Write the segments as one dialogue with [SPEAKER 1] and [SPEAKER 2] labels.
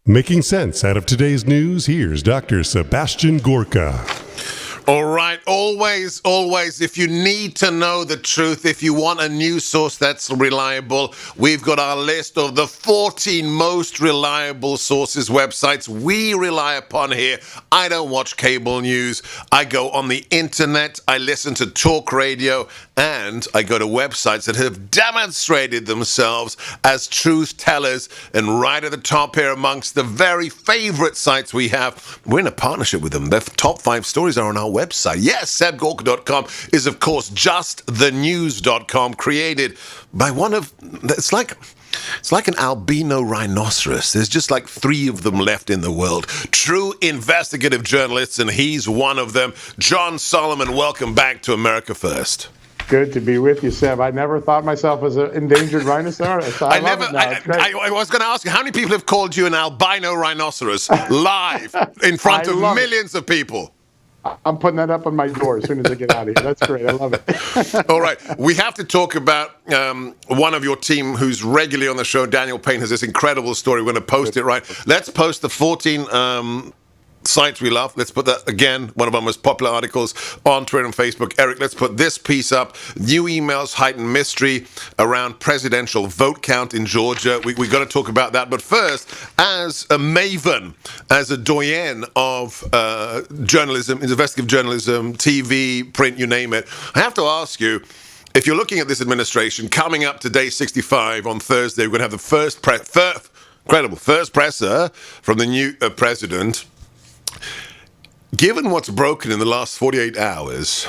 [SPEAKER 1] Making sense out of today's news, here's Dr. Sebastian Gorka.
[SPEAKER 2] All right, always, if you need to know the truth, if you want a news source that's reliable, we've got our list of the 14 most reliable sources, websites we rely upon here. I don't watch cable news. I go on the internet, I listen to talk radio, and I go to websites that have demonstrated themselves as truth tellers. And right at the top here amongst the very favorite sites we have, we're in a partnership with them. Their top 5 stories are on our website. Yes, sebgorka.com is, of course, justthenews.com, created by one of, it's like an albino rhinoceros. There's just like 3 of them left in the world. True investigative journalists, and he's one of them. John Solomon, welcome back to America First.
[SPEAKER 3] Good to be with you, Seb. I never thought myself as an endangered rhinoceros. I
[SPEAKER 2] was going to ask you, how many people have called you an albino rhinoceros live in front of millions of people?
[SPEAKER 3] I'm putting that up on my door as soon as I get out of here. That's great. I love it.
[SPEAKER 2] All right. We have to talk about one of your team who's regularly on the show. Daniel Payne has this incredible story. We're going to post it, right? Let's post the 14 sites we love. Let's put that, again, one of our most popular articles on Twitter and Facebook. Eric, let's put this piece up. New emails heighten mystery around presidential vote count in Georgia. We got to talk about that. But first, as a maven, as a doyen of journalism, investigative journalism, TV, print, you name it, I have to ask you, if you're looking at this administration, coming up to day 65 on Thursday, we're going to have the first presser from the new president. Given what's broken in the last 48 hours,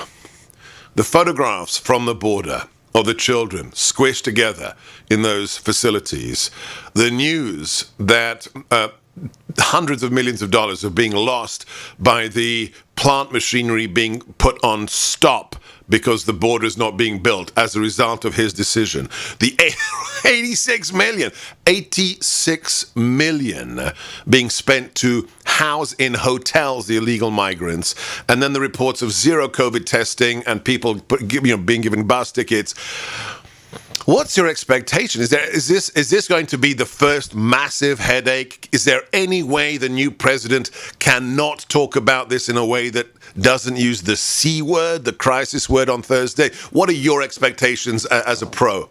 [SPEAKER 2] the photographs from the border of the children squished together in those facilities, the news that hundreds of millions of dollars are being lost by the plant machinery being put on stop because the border is not being built as a result of his decision. The 86 million being spent to house in hotels the illegal migrants, and then the reports of zero COVID testing and people being given bus tickets. What's your expectation? Is this going to be the first massive headache? Is there any way the new president cannot talk about this in a way that doesn't use the C word, the crisis word on Thursday? What are your expectations as a pro?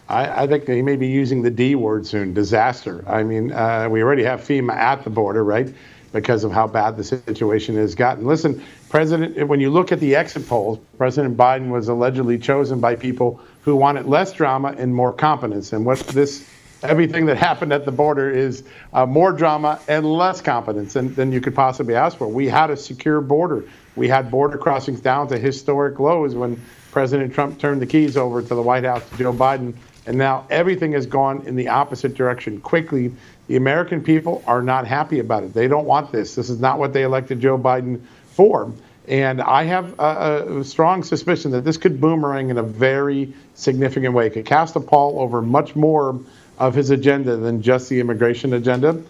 [SPEAKER 3] I think he may be using the D word soon, disaster. I mean, we already have FEMA at the border, right, because of how bad the situation has gotten. Listen, when you look at the exit polls, President Biden was allegedly chosen by people who wanted less drama and more competence. And everything that happened at the border is more drama and less competence than you could possibly ask for. We had a secure border. We had border crossings down to historic lows when President Trump turned the keys over to the White House to Joe Biden. And now everything has gone in the opposite direction quickly. The American people are not happy about it. They don't want this. This is not what they elected Joe Biden for. And I have a strong suspicion that this could boomerang in a very significant way. It could cast a pall over much more of his agenda than just the immigration agenda.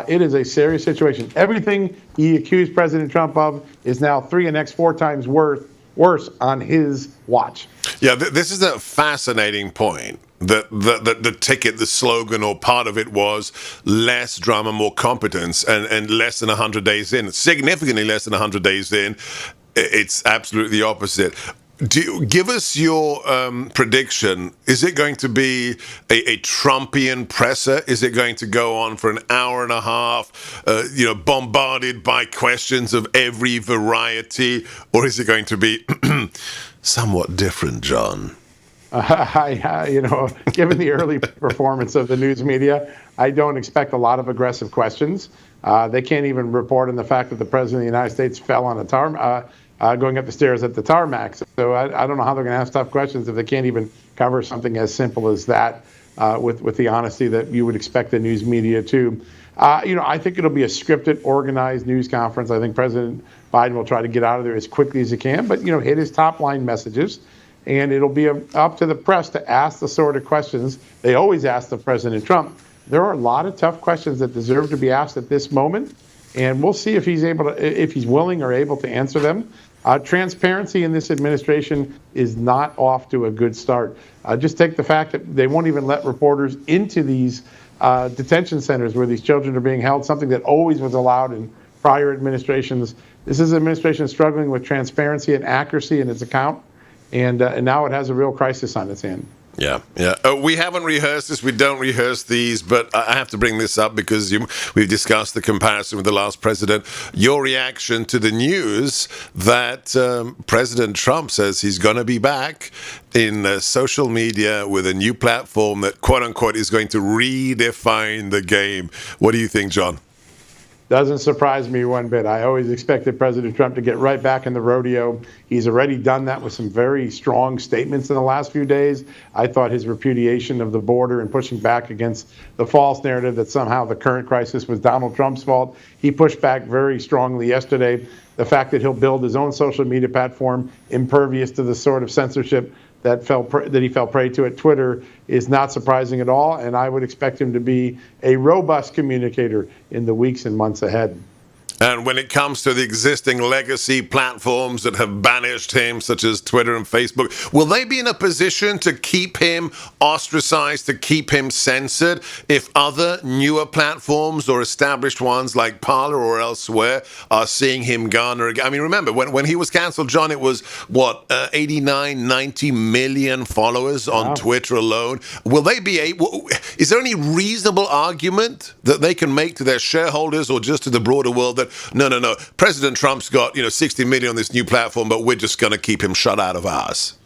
[SPEAKER 3] It is a serious situation. Everything he accused President Trump of is now 3 and 4 times worse on his watch.
[SPEAKER 2] Yeah, this is a fascinating point. The ticket, the slogan, or part of it was less drama, more competence, and less than 100 days in, significantly less than 100 days in, it's absolutely the opposite. Give us your prediction. Is it going to be a Trumpian presser? Is it going to go on for an hour and a half, bombarded by questions of every variety, or is it going to be somewhat different, John?
[SPEAKER 3] Given the early performance of the news media, I don't expect a lot of aggressive questions. They can't even report on the fact that the president of the United States fell on a going up the stairs at the tarmac. So I don't know how they're going to ask tough questions if they can't even cover something as simple as that with the honesty that you would expect the news media to. I think it'll be a scripted, organized news conference. I think President Biden will try to get out of there as quickly as he can, but, hit his top line messages. And it'll be up to the press to ask the sort of questions they always ask of President Trump. There are a lot of tough questions that deserve to be asked at this moment, and we'll see if he's willing or able to answer them. Transparency in this administration is not off to a good start. Just take the fact that they won't even let reporters into these detention centers where these children are being held, something that always was allowed in prior administrations. This is an administration struggling with transparency and accuracy in its account, and now it has a real crisis on its hands.
[SPEAKER 2] Yeah. We haven't rehearsed this. We don't rehearse these, but I have to bring this up because we've discussed the comparison with the last president. Your reaction to the news that President Trump says he's going to be back in social media with a new platform that, quote unquote, is going to redefine the game. What do you think, John?
[SPEAKER 3] Doesn't surprise me one bit. I always expected President Trump to get right back in the rodeo. He's already done that with some very strong statements in the last few days. I thought his repudiation of the border and pushing back against the false narrative that somehow the current crisis was Donald Trump's fault, he pushed back very strongly yesterday. The fact that he'll build his own social media platform impervious to the sort of censorship that he fell prey to at Twitter is not surprising at all, and I would expect him to be a robust communicator in the weeks and months ahead.
[SPEAKER 2] And when it comes to the existing legacy platforms that have banished him, such as Twitter and Facebook, will they be in a position to keep him ostracized, to keep him censored, if other newer platforms or established ones like Parler or elsewhere are seeing him garner? I mean, remember, when he was canceled, John, it was, 89, 90 million followers on Twitter alone. Will they be able, is there any reasonable argument that they can make to their shareholders or just to the broader world that no, President Trump's got 60 million on this new platform, but we're just going to keep him shut out of ours?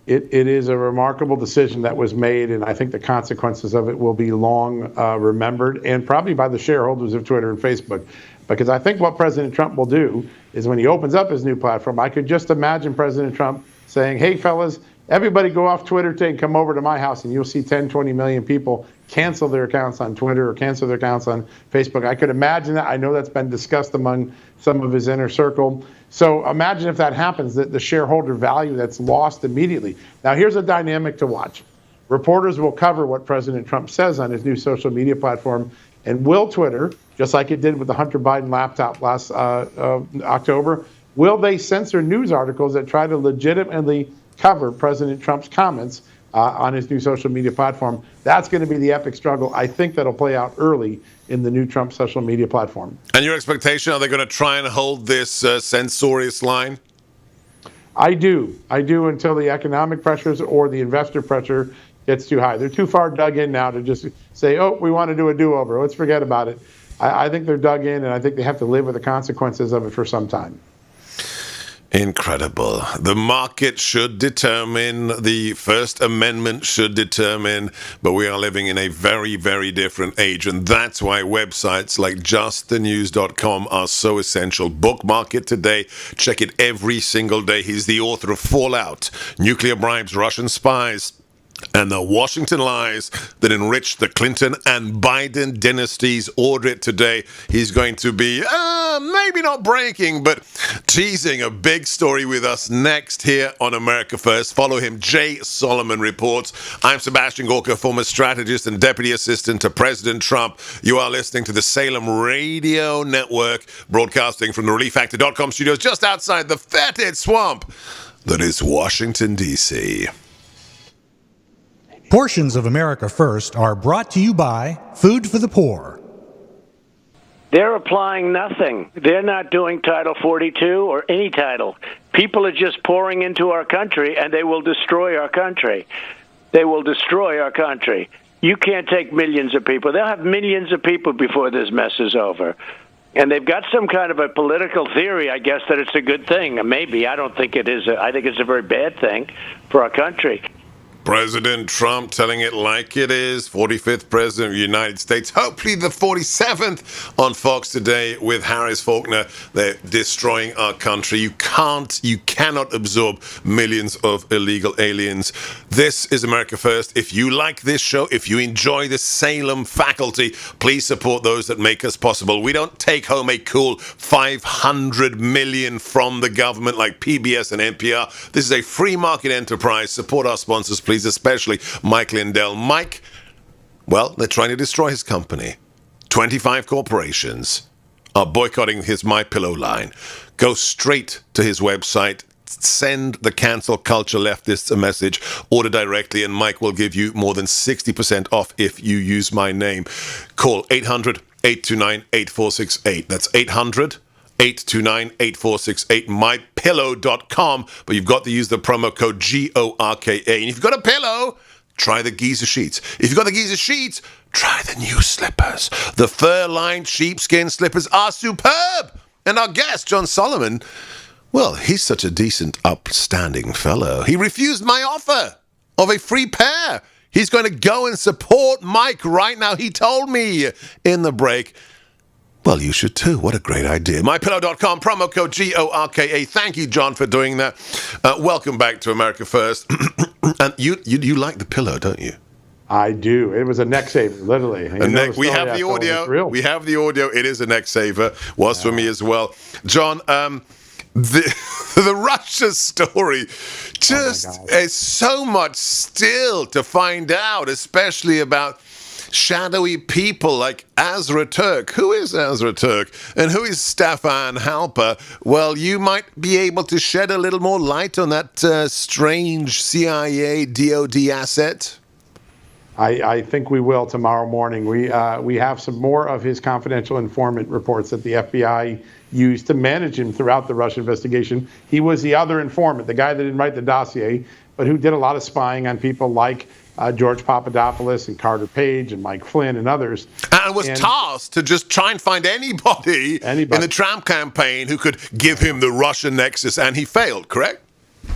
[SPEAKER 3] It is a remarkable decision that was made, and I think the consequences of it will be long remembered, and probably by the shareholders of Twitter and Facebook. Because I think what President Trump will do is when he opens up his new platform, I could just imagine President Trump saying, hey, fellas, everybody go off Twitter today and come over to my house, and you'll see 10, 20 million people cancel their accounts on Twitter or cancel their accounts on Facebook. I could imagine that. I know that's been discussed among some of his inner circle. So imagine if that happens, that the shareholder value that's lost immediately. Now, here's a dynamic to watch. Reporters will cover what President Trump says on his new social media platform, and will Twitter, just like it did with the Hunter Biden laptop last October, will they censor news articles that try to legitimately cover President Trump's comments on his new social media platform? That's going to be the epic struggle. I think that'll play out early in the new Trump social media platform.
[SPEAKER 2] And your expectation, are they going to try and hold this censorious line?
[SPEAKER 3] I do until the economic pressures or the investor pressure gets too high. They're too far dug in now to just say, oh, we want to do a do-over. Let's forget about it. I think they're dug in, and I think they have to live with the consequences of it for some time.
[SPEAKER 2] Incredible. The market should determine, the First Amendment should determine, but we are living in a very, very different age, and that's why websites like justthenews.com are so essential. Bookmark it today. Check it every single day. He's the author of Fallout, Nuclear Bribes, Russian Spies, and the Washington lies that enriched the Clinton and Biden dynasties. Order it today. He's going to be, maybe not breaking, but teasing a big story with us next here on America First. Follow him, Jay Solomon Reports. I'm Sebastian Gorka, former strategist and deputy assistant to President Trump. You are listening to the Salem Radio Network, broadcasting from the ReliefFactor.com studios just outside the fetid swamp that is Washington, D.C.
[SPEAKER 4] Portions of America First are brought to you by Food for the Poor.
[SPEAKER 5] They're applying nothing. They're not doing Title 42 or any title. People are just pouring into our country, and they will destroy our country. They will destroy our country. You can't take millions of people. They'll have millions of people before this mess is over. And they've got some kind of a political theory, I guess, that it's a good thing. Maybe. I don't think it is. I think it's a very bad thing for our country.
[SPEAKER 2] President Trump telling it like it is, 45th President of the United States, hopefully the 47th on Fox today with Harris Faulkner. They're destroying our country. You cannot absorb millions of illegal aliens. This is America First. If you like this show, if you enjoy the Salem faculty, please support those that make us possible. We don't take home a cool $500 million from the government like PBS and NPR. This is a free market enterprise. Support our sponsors, please, especially Mike Lindell. Mike, well, they're trying to destroy his company. 25 corporations are boycotting his MyPillow line. Go straight to his website, send the cancel culture leftists a message. Order directly, and Mike will give you more than 60% off if you use my name. Call 800-829-8468. That's 800-829-8468, mypillow.com. But you've got to use the promo code GORKA. And if you've got a pillow, try the Giza sheets. If you've got the Giza sheets, try the new slippers. The fur-lined sheepskin slippers are superb. And our guest, John Solomon, well, he's such a decent, upstanding fellow. He refused my offer of a free pair. He's going to go and support Mike right now. He told me in the break. Well, you should too. What a great idea. MyPillow.com, promo code GORKA. Thank you, John, for doing that. Welcome back to America First. And you like the pillow, don't you?
[SPEAKER 3] I do. It was a neck saver, literally.
[SPEAKER 2] We have the audio. We have the audio. It is a neck saver. Was for me as well. John, the Russia story just is so much still to find out, especially about shadowy people like Azra Turk. Who is Azra Turk? And who is Stefan Halper? Well, you might be able to shed a little more light on that strange CIA DOD asset.
[SPEAKER 3] I think we will tomorrow morning. We have some more of his confidential informant reports that the FBI used to manage him throughout the Russia investigation. He was the other informant, the guy that didn't write the dossier, but who did a lot of spying on people like George Papadopoulos and Carter Page and Mike Flynn and others.
[SPEAKER 2] And was tasked to just try and find anybody in the Trump campaign who could give him the Russian nexus, and he failed, correct?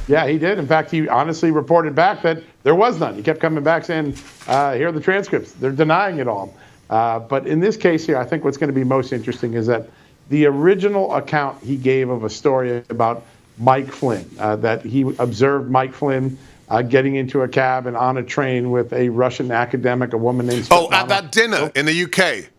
[SPEAKER 3] Yeah, he did. In fact, he honestly reported back that there was none. He kept coming back saying, here are the transcripts. They're denying it all. But in this case here, I think what's going to be most interesting is that the original account he gave of a story about Mike Flynn, that he observed Mike Flynn getting into a cab and on a train with a Russian academic, a woman named Svetlana.
[SPEAKER 2] At that dinner in the UK.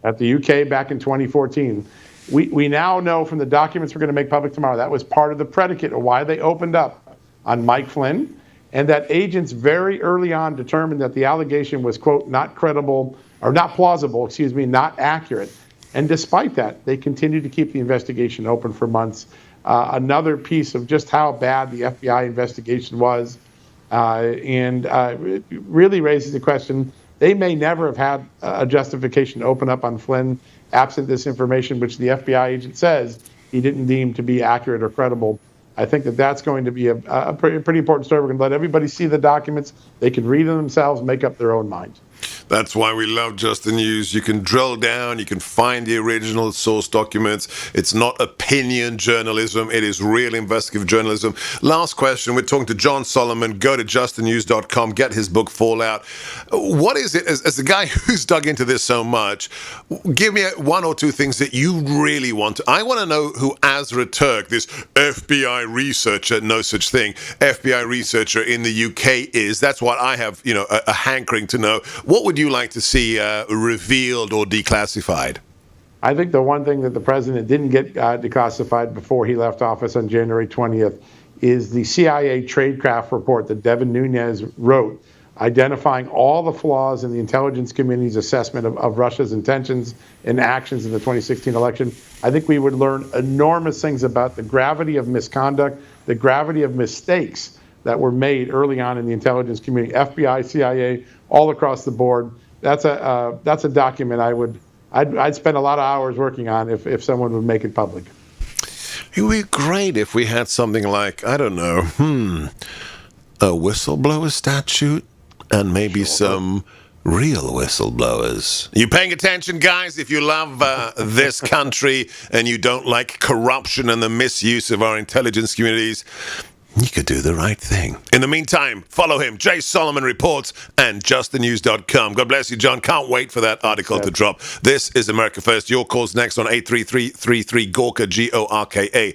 [SPEAKER 3] At the UK back in 2014. We now know from the documents we're going to make public tomorrow, that was part of the predicate of why they opened up on Mike Flynn, and that agents very early on determined that the allegation was, quote, not credible, or not plausible, not accurate. And despite that, they continued to keep the investigation open for months. Another piece of just how bad the FBI investigation was, and it really raises the question, they may never have had a justification to open up on Flynn absent this information, which the FBI agent says he didn't deem to be accurate or credible. I think that that's going to be a pretty important story. We're going to let everybody see the documents. They can read them themselves, make up their own minds.
[SPEAKER 2] That's why we love Just the News. You can drill down, you can find the original source documents. It's not opinion journalism, it is real investigative journalism. Last question, we're talking to John Solomon. Go to justthenews.com, get his book Fallout. What is it, as a guy who's dug into this so much, give me one or two things that you really want to. I want to know who Azra Turk, this FBI researcher, no such thing, FBI researcher in the UK is. That's what I have, a hankering to know. What would you like to see revealed or declassified?
[SPEAKER 3] I think the one thing that the president didn't get declassified before he left office on January 20th is the CIA tradecraft report that Devin Nunes wrote, identifying all the flaws in the intelligence community's assessment of Russia's intentions and actions in the 2016 election. I think we would learn enormous things about the gravity of misconduct, the gravity of mistakes that were made early on in the intelligence community, FBI, CIA, all across the board. That's a document I'd spend a lot of hours working on if someone would make it public.
[SPEAKER 2] It would be great if we had something like, I don't know, a whistleblower statute and maybe some real whistleblowers. You paying attention, guys? If you love this country and you don't like corruption and the misuse of our intelligence communities, you could do the right thing. In the meantime, follow him, Jay Solomon Reports, and justthenews.com. God bless you, John. Can't wait for that article to drop. This is America First. Your call's next on 833-33-GORKA, GORKA.